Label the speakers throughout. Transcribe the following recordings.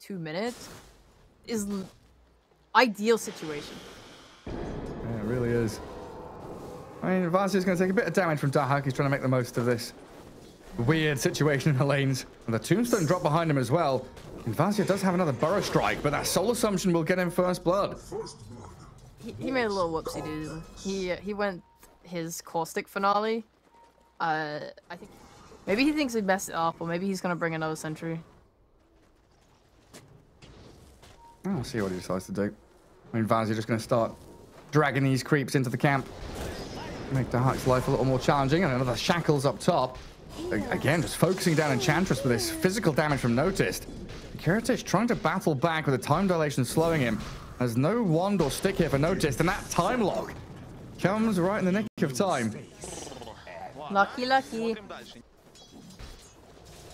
Speaker 1: 2 minutes is ideal situation.
Speaker 2: Yeah, it really is. I mean, Vazia's going to take a bit of damage from Dahak. He's trying to make the most of this weird situation in the lanes. And the tombstone dropped behind him as well. And Vazia does have another burrow strike, but that soul assumption will get him first blood.
Speaker 1: He made a little whoopsie, dude. He went his caustic finale. I think maybe he thinks he messed it up, or maybe he's going to bring another sentry.
Speaker 2: I'll see what he decides to do. I mean, Vazia just going to start dragging these creeps into the camp. Make Dahak's life a little more challenging. And another shackles up top. Again, just focusing down Enchantress with this physical damage from Noticed. Kiritich trying to battle back with a time dilation slowing him. There's no wand or stick here for Noticed, and that time lock comes right in the nick of time.
Speaker 1: Lucky, lucky.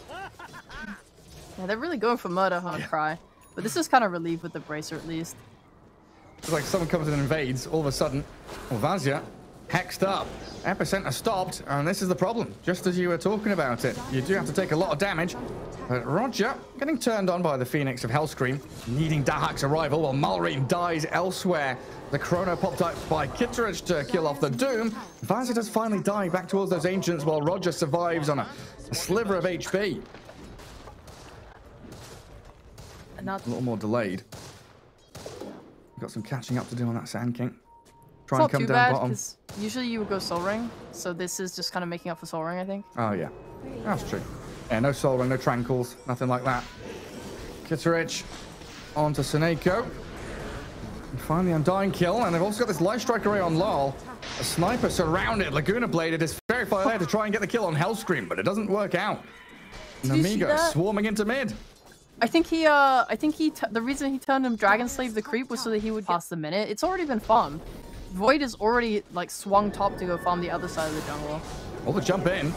Speaker 1: Yeah, they're really going for murder on a cry. But this is kind of relieved with the bracer at least.
Speaker 2: It's like someone comes in and invades all of a sudden. Well, Vazia hexed up. Epicenter stopped, and this is the problem. Just as you were talking about it, you do have to take a lot of damage. But Roger getting turned on by the Phoenix of Hellscream, needing Dahak's arrival while Malrine dies elsewhere. The Chrono popped up by Kitterich to kill off the Doom. Vazia does finally die back towards those Ancients while Roger survives on a sliver of HP. A little more delayed. Got some catching up to do on that Sand King. Try and come down bottom.
Speaker 1: Usually you would go Soul Ring, so this is just kind of making up for Soul Ring, I think.
Speaker 2: Oh yeah, that's true. Yeah, no Soul Ring, no Tranquils, nothing like that. Kitterich onto Seneko. And finally Undying kill, and they've also got this Light Strike array on Lol. A sniper surrounded, Laguna Bladed is very far there to try and get the kill on Hellscream, but it doesn't work out. Nemiga swarming into mid.
Speaker 1: I think the reason he turned him Dragon Slave the creep was so that he would pass the minute. It's already been farmed. Void is already like swung top to go farm the other side of the jungle.
Speaker 2: All the jump in,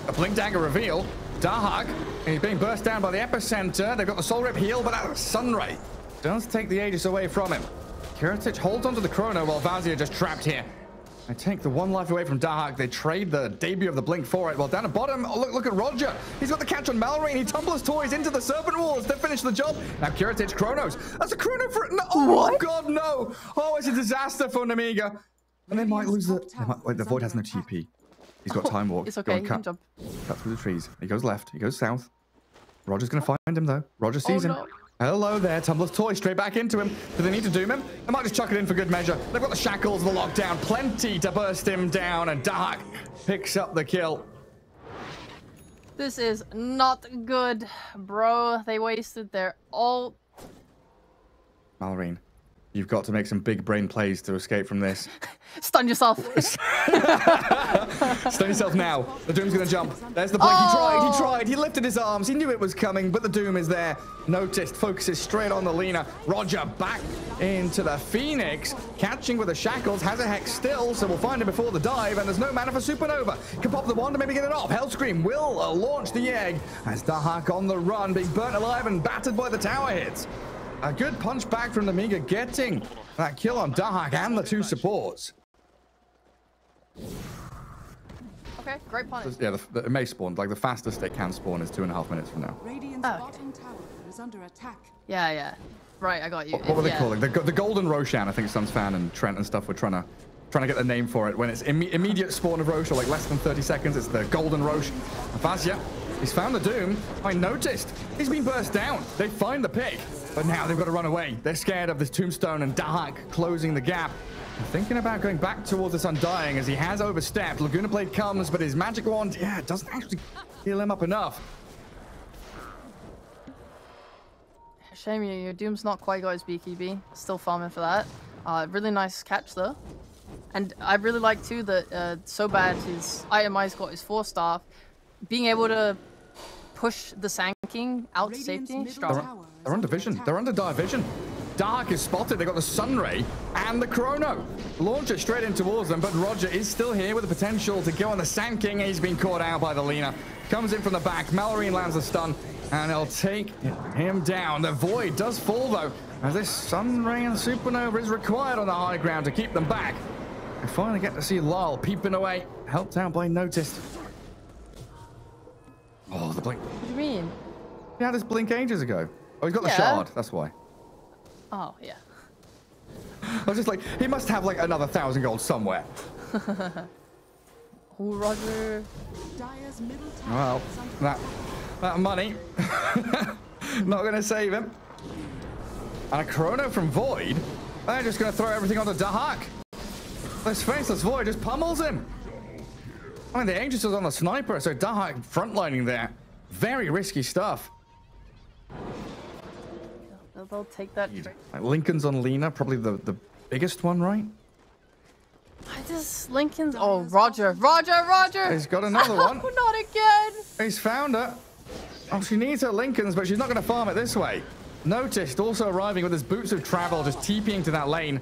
Speaker 2: a Blink Dagger reveal. Dahak, he's being burst down by the Epicenter. They've got the Soul Rip heal, but that Sunray does take the Aegis away from him. Kiritich holds onto the Chrono while Vazia just trapped here. They take the one life away from Dahak. They trade the debut of the Blink for it. Well, down at bottom, oh, look at Roger. He's got the catch on Malrine. He tumbles toys into the Serpent Wars to finish the job. Now Kiritich Chronos. That's a Chrono for it. No, oh, God, no. Oh, it's a disaster for Nemiga. And they might lose the... Wait, the Void has no TP. He's got Time Walk.
Speaker 1: It's okay, he can jump.
Speaker 2: Cut through the trees. He goes left. He goes south. Roger's going to find him, though. Roger sees him.
Speaker 1: No.
Speaker 2: Hello there, Tumbler's toy straight back into him. Do they need to doom him? They might just chuck it in for good measure. They've got the shackles, the lockdown, plenty to burst him down, and Dahak picks up the kill.
Speaker 1: This is not good, bro. They wasted their ult.
Speaker 2: Malrine, you've got to make some big brain plays to escape from this.
Speaker 1: Stun yourself.
Speaker 2: Stun yourself now. The Doom's going to jump. There's the Blink. Oh! He tried. He lifted his arms. He knew it was coming, but the Doom is there. Noticed. Focuses straight on the Lina. Roger back into the Phoenix. Catching with the shackles. Has a Hex still, so we'll find him before the dive, and there's no mana for Supernova. Can pop the wand and maybe get it off. Hellscream will launch the egg as Dahak on the run, being burnt alive and battered by the tower hits. A good punch back from Nemiga, getting that kill on Dahak and the two supports.
Speaker 1: Okay, great punish.
Speaker 2: Yeah, it may spawn. Like the fastest it can spawn is 2.5 minutes from now.
Speaker 3: Bottom tower is under attack.
Speaker 1: Yeah. Right, I got you.
Speaker 2: What were they calling? The Golden Roshan, I think Suns fan and Trent and stuff were trying to get the name for it. When it's immediate spawn of Rosh, or like less than 30 seconds, it's the Golden Rosh. Vazia, he's found the Doom. I noticed. He's been burst down. They find the pick, but now they've got to run away. They're scared of this Tombstone and Dahak closing the gap. Thinking about going back towards this Undying as he has overstepped. Laguna Blade comes, but his magic wand, doesn't actually heal him up enough.
Speaker 1: Shame your Doom's not quite got his BKB. Still farming for that. Really nice catch though. And I really like too that so bad his Itemized got his 4-star. Being able to push the Sand King out to safety. Strong.
Speaker 2: They're under vision. They're under dire vision. Dark is spotted. They got the Sunray and the Chrono. Launch it straight in towards them, but Roger is still here with the potential to go on the Sand King. He's been caught out by the Lina. Comes in from the back. Malrine lands a stun, and he'll take him down. The Void does fall, though, as this Sunray and Supernova is required on the high ground to keep them back. We finally get to see Lyle peeping away, helped out by Noticed. Oh, the Blink.
Speaker 1: What do you mean?
Speaker 2: He had his Blink ages ago. Oh, he's got the
Speaker 1: Yeah.
Speaker 2: shard. That's why.
Speaker 1: Oh, yeah.
Speaker 2: I was just like, he must have like another 1,000 gold somewhere.
Speaker 1: Oh, Roger.
Speaker 3: Dire's middle tower
Speaker 2: Well,
Speaker 3: is under
Speaker 2: that money, not going to save him. And a Chrono from Void. They're just going to throw everything onto Dahak. This faceless Void just pummels him. I mean, the Aegis was on the sniper, so Dahak frontlining there. Very risky stuff.
Speaker 1: They'll take that.
Speaker 2: Like Lincoln's on Lena, probably the biggest one, right?
Speaker 1: I just Lincoln's. Oh, Roger.
Speaker 2: He's got another one.
Speaker 1: Oh, not again.
Speaker 2: He's found her. Oh, she needs her Lincolns, but she's not going to farm it this way. Noticed also arriving with his boots of travel, just TPing to that lane.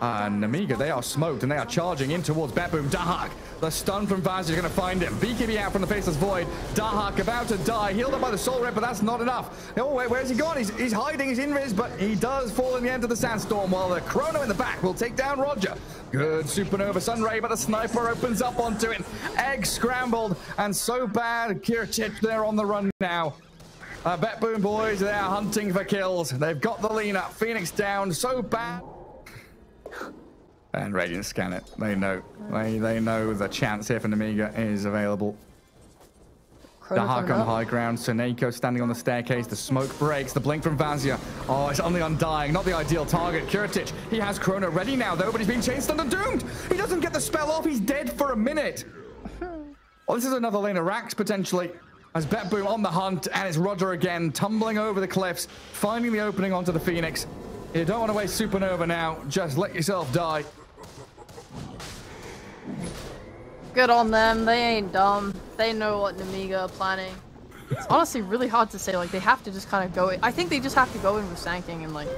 Speaker 2: Nemiga, they are smoked and they are charging in towards BetBoom. Dahak, the stun from Vaz is going to find him. BKB out from the Faceless Void. Dahak about to die, healed up by the Soul Rip, but that's not enough. Oh, wait, where's he gone? He's hiding, he's invis, but he does fall in the end of the Sandstorm, while the Chrono in the back will take down Roger. Good Supernova Sunray, but the sniper opens up onto it. Egg scrambled, and so bad. Kiritich, they're on the run now. BetBoom boys, they are hunting for kills. They've got the Lena. Phoenix down, so bad. And Radiant scan it. They know. They know the chance here for Nemiga is available. Dahak on the high ground. Soneko standing on the staircase. The smoke breaks. The blink from Vazia. Oh, it's on the Undying. Not the ideal target. Kiritich, he has Chrono ready now, though, but he's being chased under Doomed. He doesn't get the spell off. He's dead for a minute. Well, this is another lane of Rax, potentially. As BetBoom on the hunt, and it's Roger again, tumbling over the cliffs, finding the opening onto the Phoenix. You don't want to waste Supernova now. Just let yourself die.
Speaker 1: Good on them. They ain't dumb. They know what Nemiga are planning. It's honestly really hard to say. Like, they have to just kind of go in. I think they just have to go in with Sanking and, like,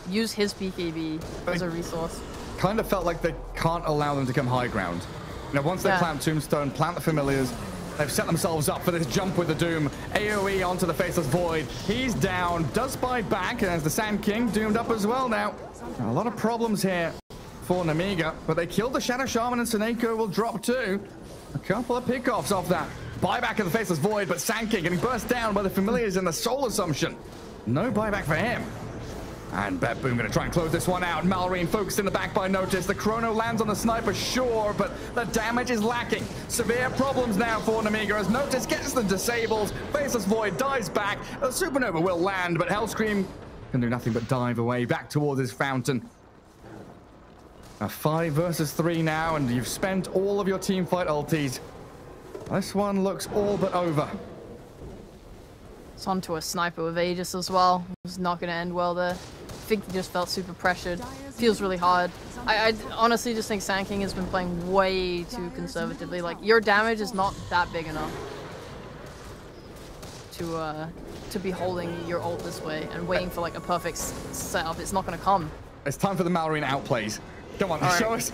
Speaker 1: use his BKB as a resource.
Speaker 2: Kind of felt like they can't allow them to come high ground. You know, once they plant Tombstone, plant the Familiars, they've set themselves up for this jump with the Doom. AoE onto the Faceless Void. He's down. Does buy back, and as the Sand King doomed up as well now. A lot of problems here for Nemiga, but they killed the Shadow Shaman, and Soneko will drop too. A couple of pickoffs off that. Buyback of the Faceless Void, but Sand King getting burst down by the Familiars and the Soul Assumption. No buyback for him. And BetBoom going to try and close this one out. Malrine focused in the back by Notice. The Chrono lands on the sniper, sure, but the damage is lacking. Severe problems now for Nemiga as Notice gets the disables. Faceless Void dies back. The Supernova will land, but Hellscream can do nothing but dive away back towards his fountain. A 5 versus 3 now, and you've spent all of your teamfight ultis. This one looks all but over.
Speaker 1: It's onto a sniper with Aegis as well. It's not going to end well there. I think he just felt super pressured. Feels really hard. I honestly just think Sand King has been playing way too conservatively. Like, your damage is not that big enough to be holding your ult this way and waiting for like a perfect setup. It's not going to come.
Speaker 2: It's time for the Malrine outplays. Come on, show us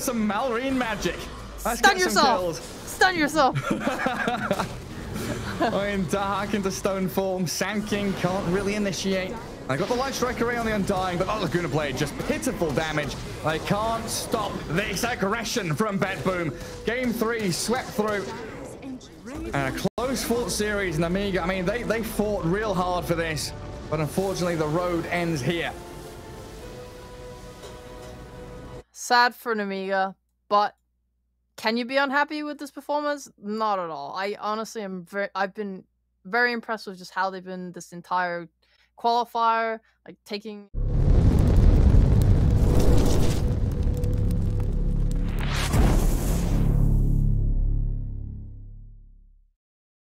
Speaker 2: some Malrine magic. Let's
Speaker 1: Stun yourself. Stun yourself.
Speaker 2: I mean, Dahak into stone form. Sand King can't really initiate. I got the Light Strike Array on the Undying, but that Laguna Blade, just pitiful damage. They can't stop this aggression from BetBoom. Game 3 swept through. And a close fought series, Nemiga. I mean, they fought real hard for this, but unfortunately the road ends here.
Speaker 1: Sad for Nemiga, but can you be unhappy with this performance? Not at all. I honestly am I've been very impressed with just how they've been this entire qualifier, like taking